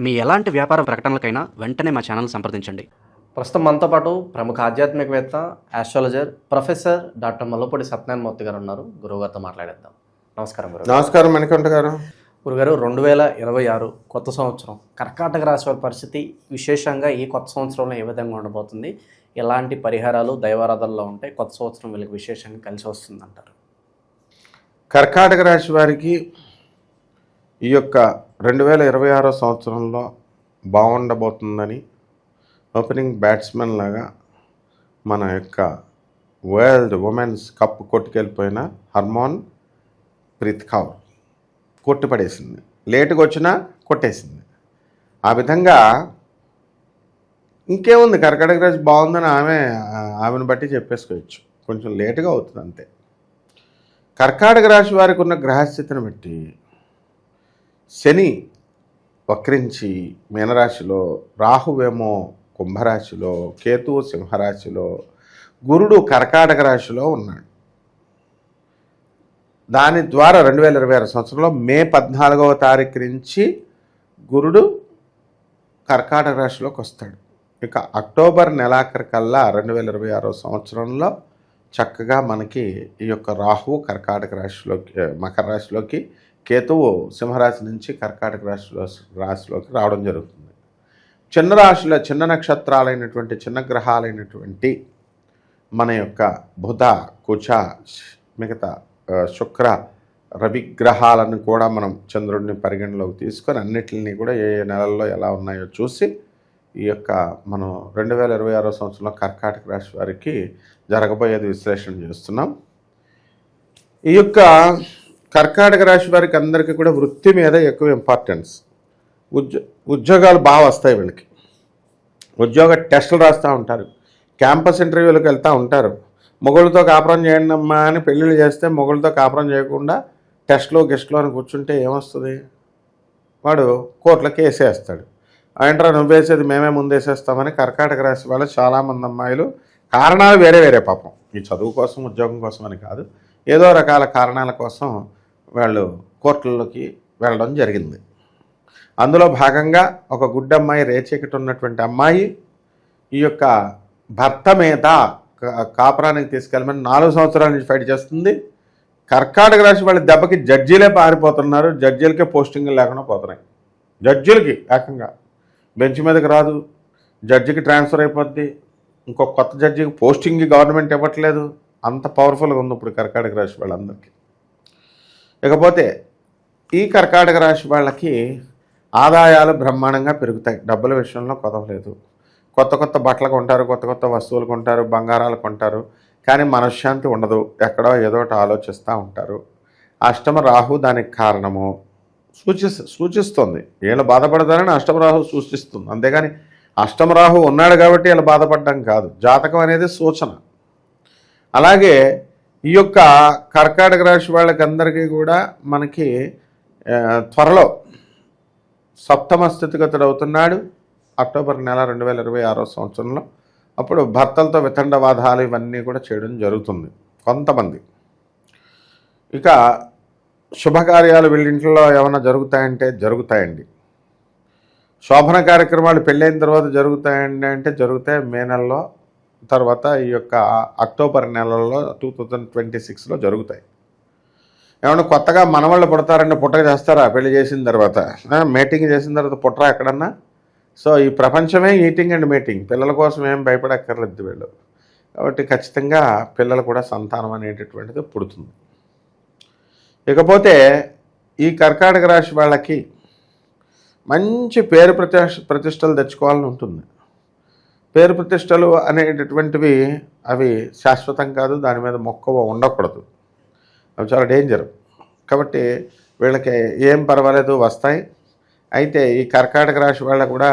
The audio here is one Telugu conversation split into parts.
మీ ఎలాంటి వ్యాపార ప్రకటనలకైనా వెంటనే మా ఛానల్ సంప్రదించండి. ప్రస్తుతం మనతో పాటు ప్రముఖ ఆధ్యాత్మికవేత్త, astrologer professor doctor Mallapudi Satyanarayana Murthy గారు ఉన్నారు. గురువుగారితో మాట్లాడేద్దాం. నమస్కారం గురువు. నమస్కారం మణికంఠ గారు. గురుగారు, 2026 కొత్త సంవత్సరం కర్కాటక రాశి వారి పరిస్థితి విశేషంగా ఈ కొత్త సంవత్సరంలో ఏ విధంగా ఉండబోతుంది? ఎలాంటి పరిహారాలు దైవారాధనలో ఉంటాయి? కొత్త సంవత్సరం వీళ్ళకి విశేషంగా కలిసి వస్తుందంటారు? కర్కాటక రాశి వారికి ఈ యొక్క 2026 సంవత్సరంలో బాగుండబోతుందని ఓపెనింగ్ బ్యాట్స్మెన్ లాగా మన యొక్క వరల్డ్ ఉమెన్స్ కప్ కొట్టుకెళ్ళిపోయిన హర్మోన్ ప్రీత్ కౌర్ కొట్టుపడేసింది. లేటుగా వచ్చినా కొట్టేసింది. ఆ విధంగా ఇంకేముంది, కర్కాటక రాశి బాగుందని ఆమెను బట్టి చెప్పేసుకోవచ్చు. కొంచెం లేటుగా అవుతుంది అంతే. కర్కాటక రాశి వారికి ఉన్న గ్రహస్థితిని బట్టి శని వక్రించి మీనరాశిలో, రాహువేమో కుంభరాశిలో, కేతువు సింహరాశిలో, గురుడు కర్కాటక రాశిలో ఉన్నాడు. దాని ద్వారా 2026 సంవత్సరంలో మే 14వ తారీఖు నుంచి గురుడు కర్కాటక రాశిలోకి వస్తాడు. ఇక అక్టోబర్ నెలాఖరు కల్లా 2026 సంవత్సరంలో చక్కగా మనకి ఈ యొక్క రాహువు కర్కాటక రాశిలోకి, మకర రాశిలోకి, కేతువు సింహరాశి నుంచి కర్కాటక రాశిలోకి రావడం జరుగుతుంది. చిన్న రాశుల, చిన్న నక్షత్రాలైనటువంటి, చిన్న గ్రహాలైనటువంటి మన యొక్క బుధ, కుజ, మిగతా శుక్ర, రవి గ్రహాలను కూడా మనం చంద్రుడిని పరిగణలోకి తీసుకొని అన్నిటిని కూడా ఏ ఏ నెలల్లో ఎలా ఉన్నాయో చూసి ఈ యొక్క మనం 2026 సంవత్సరంలో కర్కాటక రాశి వారికి జరగబోయేది విశ్లేషణ చేస్తున్నాం. ఈ యొక్క కర్కాటక రాశి వారికి అందరికీ కూడా వృత్తి మీద ఎక్కువ ఇంపార్టెన్స్. ఉద్యోగాలు బాగా వస్తాయి వీళ్ళకి. ఉద్యోగ టెస్టులు రాస్తూ ఉంటారు, క్యాంపస్ ఇంటర్వ్యూలకు వెళ్తూ ఉంటారు. మొగుళ్ళతో కాపురం చేయండి అమ్మా అని పెళ్ళిళ్ళు చేస్తే మొగుళ్ళతో కాపురం చేయకుండా టెస్ట్లో గెస్ట్లో అని కూర్చుంటే ఏమొస్తుంది? వాడు కోర్టులకు వేసేస్తాడు. ఏంట్రా నువ్వేసేది మేమే ముందేసేస్తామని కర్కాటక రాశి వాళ్ళు చాలామంది అమ్మాయిలు కారణాలు వేరే వేరే, పాపం ఈ చదువు కోసం, ఉద్యోగం కోసం అని కాదు, ఏదో రకాల కారణాల కోసం వాళ్ళు కోర్టుల్లోకి వెళ్ళడం జరిగింది. అందులో భాగంగా ఒక గుడ్డమ్మాయి, రేచీకటి ఉన్నటువంటి అమ్మాయి ఈ యొక్క భర్త మీద కాపురానికి తీసుకెళ్ళమని 4 సంవత్సరాల నుంచి ఫైట్ చేస్తుంది. కర్కాటక రాశి వాళ్ళ దెబ్బకి జడ్జీలే పారిపోతున్నారు. జడ్జీలకే పోస్టింగ్లు లేకుండా పోతున్నాయి. జడ్జీలకి ఏకంగా బెంచ్ మీదకి రాదు, జడ్జికి ట్రాన్స్ఫర్ అయిపోద్ది, ఇంకో కొత్త జడ్జికి పోస్టింగ్ గవర్నమెంట్ ఇవ్వట్లేదు. అంత పవర్ఫుల్గా ఉంది ఇప్పుడు కర్కాటక రాశి వాళ్ళందరికీ. ఇకపోతే ఈ కర్కాటక రాశి వాళ్ళకి ఆదాయాలు బ్రహ్మాండంగా పెరుగుతాయి. డబ్బుల విషయంలో కొదవలేదు. కొత్త కొత్త బట్టలు కొంటారు, కొత్త కొత్త వస్తువులు కొంటారు, బంగారాలు కొంటారు. కానీ మనశ్శాంతి ఉండదు, ఎక్కడో ఏదో ఒకటి ఆలోచిస్తూ ఉంటారు. అష్టమ రాహు దానికి కారణము సూచిస్తుంది. వీళ్ళు బాధపడతారని అష్టమ రాహు సూచిస్తుంది. అంతేగాని అష్టమ రాహు ఉన్నాడు కాబట్టి వీళ్ళు బాధపడడం కాదు. జాతకం అనేది సూచన. అలాగే ఈ యొక్క కర్కాటక రాశి వాళ్ళకి అందరికీ కూడా మనకి త్వరలో సప్తమ స్థితిగతుడు అవుతున్నాడు అక్టోబర్ నెల 2026 సంవత్సరంలో. అప్పుడు భర్తలతో వితండవాదాలు ఇవన్నీ కూడా చేయడం జరుగుతుంది కొంతమంది. ఇక శుభకార్యాలు వీళ్ళింట్లో ఏమైనా జరుగుతాయంటే జరుగుతాయండి. శోభన కార్యక్రమాలు పెళ్ళైన తర్వాత జరుగుతాయండి అంటే జరుగుతాయి. మే నెలలో, తర్వాత ఈ యొక్క అక్టోబర్ నెలలో 2026లో జరుగుతాయి. ఏమన్నా కొత్తగా మనవాళ్ళు పుడతారంటే పుట్టక చేస్తారా? పెళ్లి చేసిన తర్వాత, మీటింగ్ చేసిన తర్వాత పుట్టరా ఎక్కడన్నా? సో ఈ ప్రపంచమే ఈటింగ్ అండ్ మీటింగ్. పిల్లల కోసం ఏం భయపడక్కర్లేదు వీళ్ళు. కాబట్టి ఖచ్చితంగా పిల్లలు కూడా సంతానం అనేటటువంటిది పుడుతుంది. ఇకపోతే ఈ కర్కాటక రాశి వాళ్ళకి మంచి పేరు ప్రతిష్టలు తెచ్చుకోవాలని ఉంటుంది. పేరు ప్రతిష్టలు అనేటటువంటివి అవి శాశ్వతం కాదు, దాని మీద మక్కువ ఉండకూడదు, అవి చాలా డేంజర్. కాబట్టి వీళ్ళకి ఏం పర్వాలేదు, వస్తాయి. అయితే ఈ కర్కాటక రాశి వాళ్ళకు కూడా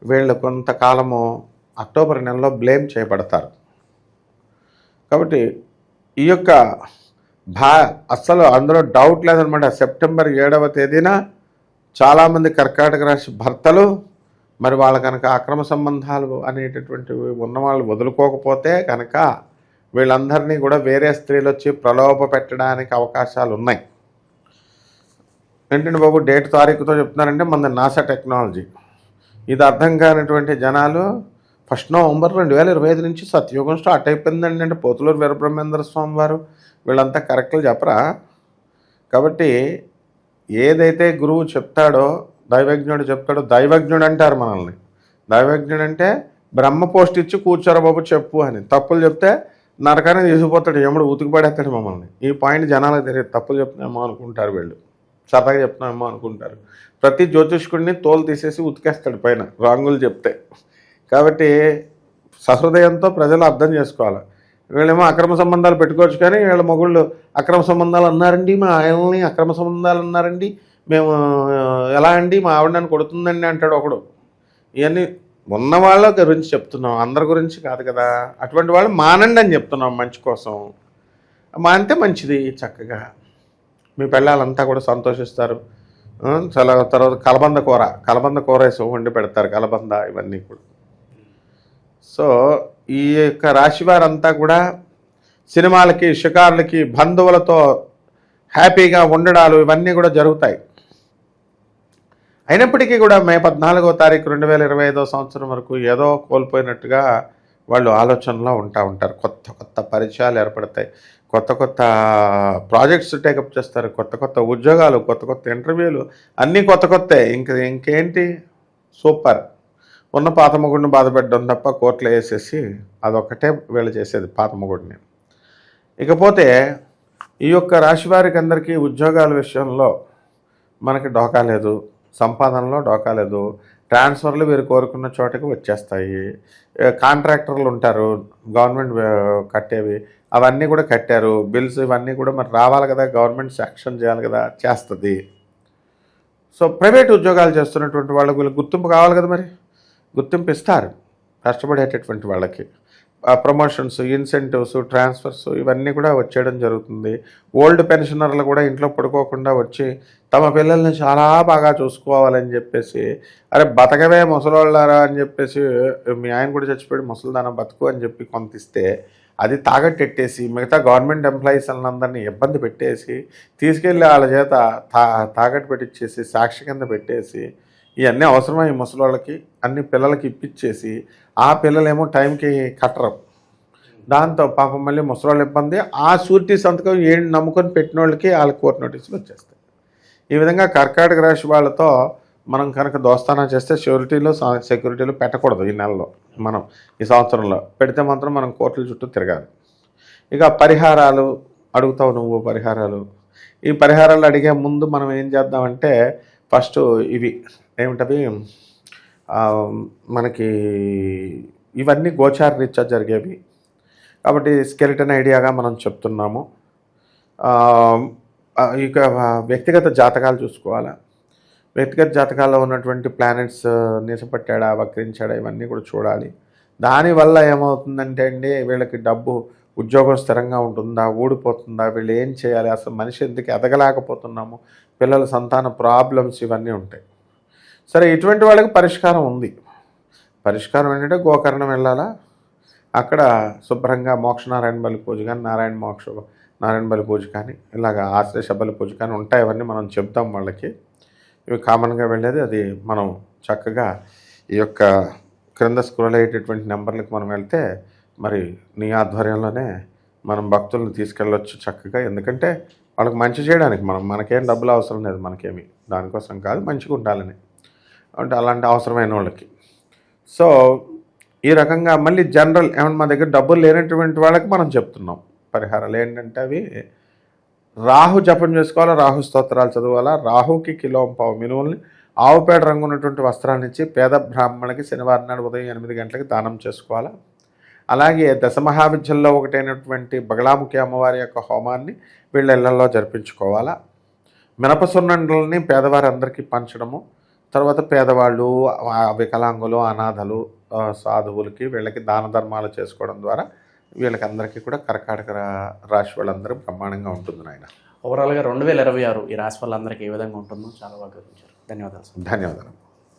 వీళ్ళు కొంతకాలము అక్టోబర్ నెలలో బ్లేమ్ చేయబడతారు. కాబట్టి ఈ యొక్క అస్సలు అందులో డౌట్ లేదనమాట. సెప్టెంబర్ 7వ తేదీన చాలామంది కర్కాటక రాశి భర్తలు మరి వాళ్ళ కనుక అక్రమ సంబంధాలు అనేటటువంటివి ఉన్నవాళ్ళు వదులుకోకపోతే కనుక వీళ్ళందరినీ కూడా వేరే స్త్రీలు వచ్చి ప్రలోభ పెట్టడానికి అవకాశాలు ఉన్నాయి. ఏంటంటే బాబు డేట్ తారీఖుతో చెప్తున్నారంటే మన నాసా టెక్నాలజీ. ఇది అర్థం కానిటువంటి జనాలు ఫస్ట్ నవంబర్ 2025 నుంచి సత్యయుగం స్టార్ట్ అయిపోయిందండి అంటే పోతులూరు వీరబ్రహ్మేంద్ర స్వామి వారు వీళ్ళంతా కరెక్ట్లు చెప్పరా? కాబట్టి ఏదైతే గురువు చెప్తాడో దైవజ్ఞుడు చెప్తాడో, దైవజ్ఞుడు అంటారు మనల్ని. దైవజ్ఞుడు అంటే బ్రహ్మ పోస్ట్ ఇచ్చి కూర్చోరా బాబు చెప్పు అని. తప్పులు చెప్తే నరకాన్ని తీసుకుపోతాడు, ఎముడు ఉతికి పడేస్తాడు మమ్మల్ని. ఈ పాయింట్ జనాలకు తెలియదు. తప్పులు చెప్తున్నామో అనుకుంటారు వీళ్ళు, సరదాగా చెప్తున్నామో అనుకుంటారు. ప్రతి జ్యోతిష్కుడిని తోలు తీసేసి ఉతికేస్తాడు పైన రాంగులు చెప్తే. కాబట్టి సహృదయంతో ప్రజలు అర్థం చేసుకోవాలి. వీళ్ళేమో అక్రమ సంబంధాలు పెట్టుకోవచ్చు, కానీ వీళ్ళ మొగుళ్ళు అక్రమ సంబంధాలు అన్నారండి, మా ఆయనని అక్రమ సంబంధాలు అన్నారండి, మేము ఎలా అండి మా ఆవిడ నన్ను కొడుతుందండి అంటాడు ఒకడు. ఇవన్నీ ఉన్న వాళ్ళ గురించి చెప్తున్నాం, అందరి గురించి కాదు కదా. అటువంటి వాళ్ళు మానండి అని చెప్తున్నాం మంచి కోసం. మానితే మంచిది. చక్కగా మీ పిల్లలంతా కూడా సంతోషిస్తారు. చాలా తర్వాత కలబంద కూర వేసి వండి పెడతారు, కలబంద ఇవన్నీ కూడా. సో ఈ యొక్క రాశి వారంతా కూడా సినిమాలకి, షికార్లకి, బంధువులతో హ్యాపీగా ఉండడాలు ఇవన్నీ కూడా జరుగుతాయి. అయినప్పటికీ కూడా మే 14వ తారీఖు 2025 సంవత్సరం వరకు ఏదో కోల్పోయినట్టుగా వాళ్ళు ఆలోచనలో ఉంటారు. కొత్త కొత్త పరిచయాలు ఏర్పడతాయి, కొత్త కొత్త ప్రాజెక్ట్స్ టేకప్ చేస్తారు, కొత్త కొత్త ఉద్యోగాలు, కొత్త కొత్త ఇంటర్వ్యూలు, అన్నీ కొత్త. ఇంకేంటి సూపర్. ఉన్న పాత మొగుడిని బాధపెట్టడం తప్ప కోర్టులో వేసేసి అదొక్కటే వీళ్ళు చేసేది, పాత మొగుడిని. ఇకపోతే ఈ యొక్క రాశి వారికి అందరికీ ఉద్యోగాల విషయంలో మనకి డోకా లేదు, సంపాదనలో డోకా లేదు. ట్రాన్స్ఫర్లు వీరు కోరుకున్న చోటకి వచ్చేస్తాయి. కాంట్రాక్టర్లు ఉంటారు, గవర్నమెంట్ కట్టేవి అవన్నీ కూడా కట్టారు. బిల్స్ ఇవన్నీ కూడా మరి రావాలి కదా, గవర్నమెంట్ శాంక్షన్ చేయాలి కదా, చేస్తుంది. సో ప్రైవేట్ ఉద్యోగాలు చేస్తున్నటువంటి వాళ్ళకి వీళ్ళకి గుర్తింపు కావాలి కదా, మరి గుర్తింపు ఇస్తారు కష్టపడేటటువంటి వాళ్ళకి. ప్రమోషన్స్, ఇన్సెంటివ్స్, ట్రాన్స్ఫర్స్ ఇవన్నీ కూడా వచ్చేయడం జరుగుతుంది. ఓల్డ్ పెన్షనర్లు కూడా ఇంట్లో పడుకోకుండా వచ్చి తమ పిల్లల్ని చాలా బాగా చూసుకోవాలని చెప్పేసి, అరే బతకవే ముసలోళ్ళారా అని చెప్పేసి, మీ ఆయన కూడా చచ్చిపోయి ముసలిదానం బతుకు అని చెప్పి కొంత ఇస్తే అది తాగట్టెట్టేసి మిగతా గవర్నమెంట్ ఎంప్లాయీస్ అందరినీ ఇబ్బంది పెట్టేసి తీసుకెళ్ళి వాళ్ళ చేత తాగట్టు పెట్టించేసి సాక్షి కింద పెట్టేసి ఇవన్నీ అవసరమై ముసలోళ్ళకి అన్ని పిల్లలకి ఇప్పించేసి ఆ పిల్లలేమో టైంకి కట్టరు. దాంతో పాపం మళ్ళీ ముసలోళ్ళ ఇబ్బంది. ఆ షూరిటీ సంతకం ఏం నమ్ముకొని పెట్టిన వాళ్ళకి వాళ్ళకి కోర్టు నోటీసులు వచ్చేస్తాయి. ఈ విధంగా కర్కాటక రాశి వాళ్ళతో మనం కనుక దోస్తానా చేస్తే సెక్యూరిటీలు పెట్టకూడదు. ఈ నెలలో మనం ఈ సంవత్సరంలో పెడితే మాత్రం మనం కోర్టుల చుట్టూ తిరగాలి. ఇక పరిహారాలు అడుగుతావు నువ్వు. ఈ పరిహారాలు అడిగే ముందు మనం ఏం చేద్దామంటే ఫస్ట్ ఇవి ఏమిటవి, మనకి ఇవన్నీ గోచార రీత్యా జరిగేవి కాబట్టి స్కెలిటన్ ఐడియాగా మనం చెప్తున్నాము. ఇక వ్యక్తిగత జాతకాలు చూసుకోవాలా. వ్యక్తిగత జాతకాల్లో ఉన్నటువంటి ప్లానెట్స్ నీసపట్టాడా, వక్రించాడా ఇవన్నీ కూడా చూడాలి. దానివల్ల ఏమవుతుందంటే అండి, వీళ్ళకి డబ్బు, ఉద్యోగం స్థిరంగా ఉంటుందా, ఊడిపోతుందా, వీళ్ళు ఏం చేయాలి, అసలు మనిషి ఎందుకు ఎదగలేకపోతున్నాము, పిల్లల సంతాన ప్రాబ్లమ్స్ ఇవన్నీ ఉంటాయి. సరే, ఇటువంటి వాళ్ళకి పరిష్కారం ఉంది. పరిష్కారం ఏంటంటే గోకర్ణం వెళ్ళాలా, అక్కడ శుభ్రంగా మోక్షనారాయణ బలి పూజ కానీ, నారాయణ బలి పూజ కానీ, ఇలాగ ఆశ్లేష బలి పూజ కానీ ఉంటాయి. అవన్నీ మనం చెప్తాం వాళ్ళకి. ఇవి కామన్గా వెళ్ళేది. అది మనం చక్కగా ఈ యొక్క క్రింద స్క్రోల్ అయ్యేటటువంటి నెంబర్లకు మనం వెళ్తే మరి నీ ఆధ్వర్యంలోనే మనం భక్తులను తీసుకెళ్ళొచ్చు చక్కగా. ఎందుకంటే వాళ్ళకి మంచి చేయడానికి మనకేం డబ్బులు అవసరం లేదు, మనకేమి దానికోసం కాదు, మంచిగా ఉండాలని అంటే అలాంటి అవసరమైన వాళ్ళకి. సో ఈ రకంగా మళ్ళీ జనరల్ ఏమన్నా మా దగ్గర డబ్బులు లేనటువంటి వాళ్ళకి మనం చెప్తున్నాం పరిహారాలు ఏంటంటే అవి రాహు జపం చేసుకోవాలా, రాహు స్తోత్రాలు చదవాలా, రాహుకి కిలోంపావు మినువుల్ని ఆవుపేడ రంగు ఉన్నటువంటి వస్త్రాన్ని ఇచ్చి పేద బ్రాహ్మణులకి శనివారం నాడు ఉదయం 8 గంటలకి దానం చేసుకోవాలా. అలాగే దశమహావిద్యల్లో ఒకటైనటువంటి బగలాముఖి అమ్మవారి యొక్క హోమాన్ని వీళ్ళ ఇళ్లలో జరిపించుకోవాలా. మినపసున్నండల్ని పేదవారందరికీ పంచడము, తర్వాత పేదవాళ్ళు, వికలాంగులు, అనాథలు, సాధువులకి వీళ్ళకి దాన ధర్మాలు చేసుకోవడం ద్వారా వీళ్ళకి అందరికీ కూడా కర్కాటక రాశి వాళ్ళందరూ బ్రహ్మాండంగా ఉంటుంది నాయన. ఓవరాల్గా 2026 ఈ రాశి వాళ్ళందరికీ ఏ విధంగా ఉంటుందో చాలా బాగా వివరించారు. ధన్యవాదాలు. ధన్యవాదాలు.